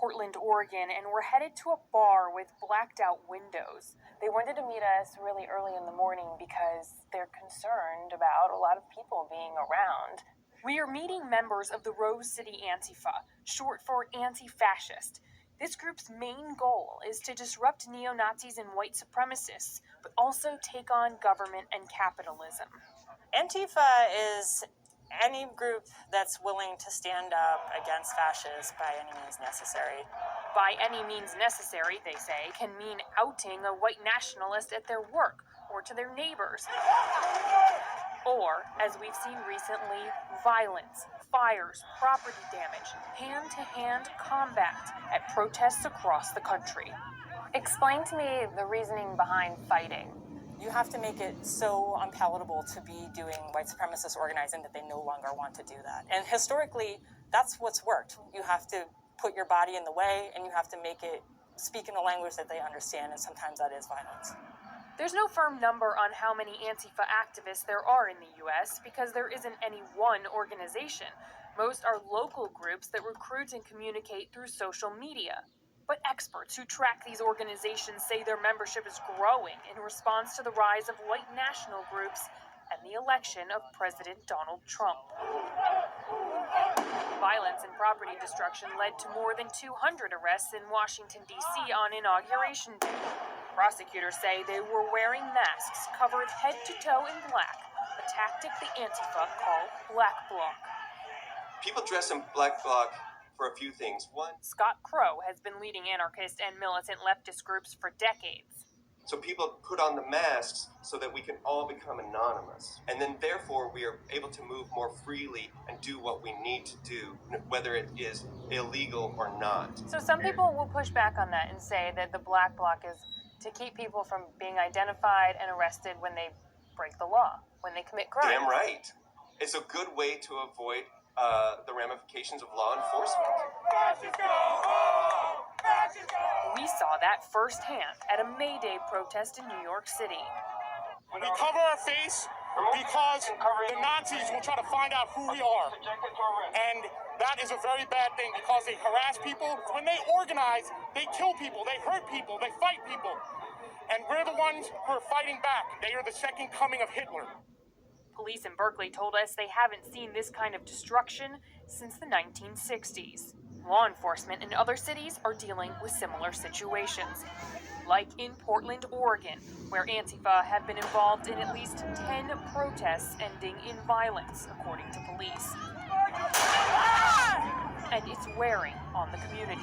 Portland, Oregon, and we're headed to a bar with blacked out windows. They wanted to meet us really early in the morning because they're concerned about a lot of people being around. We are meeting members of the Rose City Antifa, short for anti-fascist. This group's main goal is to disrupt neo-Nazis and white supremacists, but also take on government and capitalism. Antifa is any group that's willing to stand up against fascists by any means necessary. By any means necessary, they say, can mean outing a white nationalist at their work or to their neighbors. Or, as we've seen recently, violence, fires, property damage, hand-to-hand combat at protests across the country. Explain to me the reasoning behind fighting. You have to make it so unpalatable to be doing white supremacist organizing that they no longer want to do that. And historically, that's what's worked. You have to put your body in the way, and you have to make it speak in a language that they understand, and sometimes that is violence. There's no firm number on how many Antifa activists there are in the U.S. because there isn't any one organization. Most are local groups that recruit and communicate through social media. But experts who track these organizations say their membership is growing in response to the rise of white national groups and the election of President Donald Trump. Violence and property destruction led to more than 200 arrests in Washington, D.C. on Inauguration Day. Prosecutors say they were wearing masks covered head to toe in black, a tactic the Antifa call black bloc. People dress in black bloc for a few things. One, Scott Crow has been leading anarchist and militant leftist groups for decades. so people put on the masks so that we can all become anonymous. And then therefore we are able to move more freely and do what we need to do, whether it is illegal or not. So some people will push back on that and say that the black bloc is to keep people from being identified and arrested when they break the law, when they commit crimes. Damn right. It's a good way to avoid the ramifications of law enforcement. We saw that firsthand at a May Day protest in New York City. We cover our face because the Nazis will try to find out who we are. And that is a very bad thing because they harass people. When they organize, they kill people, they hurt people, they fight people. And we're the ones who are fighting back. They are the second coming of Hitler. Police in Berkeley told us they haven't seen this kind of destruction since the 1960s. Law enforcement in other cities are dealing with similar situations, like in Portland, Oregon, where Antifa have been involved in at least 10 protests ending in violence, according to police. And it's wearing on the community.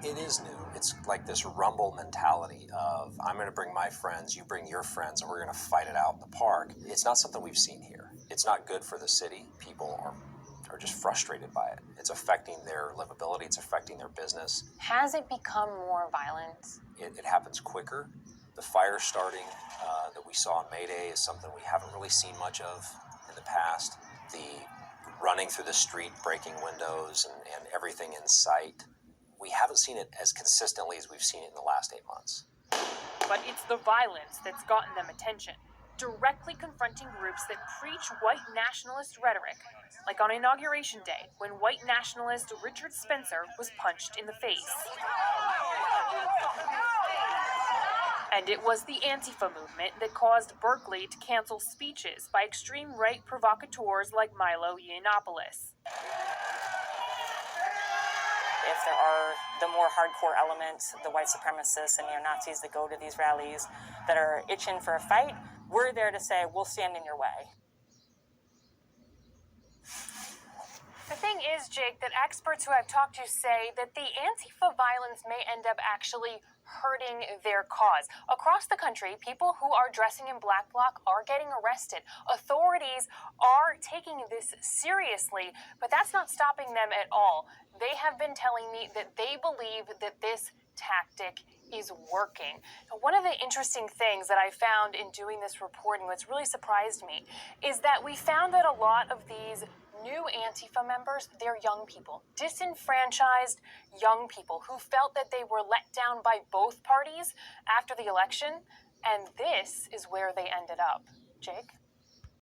It is new. It's like this rumble mentality of, I'm going to bring my friends, you bring your friends, and we're going to fight it out in the park. It's not something we've seen here. It's not good for the city. People are just frustrated by it. It's affecting their livability. It's affecting their business. Has it become more violent? It happens quicker. The fire starting that we saw on May Day is something we haven't really seen much of in the past. The running through the street, breaking windows and everything in sight. We haven't seen it as consistently as we've seen it in the last 8 months. But it's the violence that's gotten them attention, directly confronting groups that preach white nationalist rhetoric, like on Inauguration Day, when white nationalist Richard Spencer was punched in the face. And it was the Antifa movement that caused Berkeley to cancel speeches by extreme right provocateurs like Milo Yiannopoulos. If there are the more hardcore elements, the white supremacists and neo-Nazis that go to these rallies that are itching for a fight, we're there to say, we'll stand in your way. The thing is, Jake, that experts who I've talked to say that the Antifa violence may end up actually hurting their cause. Across the country, people who are dressing in black bloc are getting arrested. Authorities are taking this seriously, but that's not stopping them at all. They have been telling me that they believe that this tactic is working. One of the interesting things that I found in doing this reporting, what's really surprised me, is that we found that a lot of these new Antifa members, they're young people, disenfranchised young people who felt that they were let down by both parties after the election, and this is where they ended up. Jake?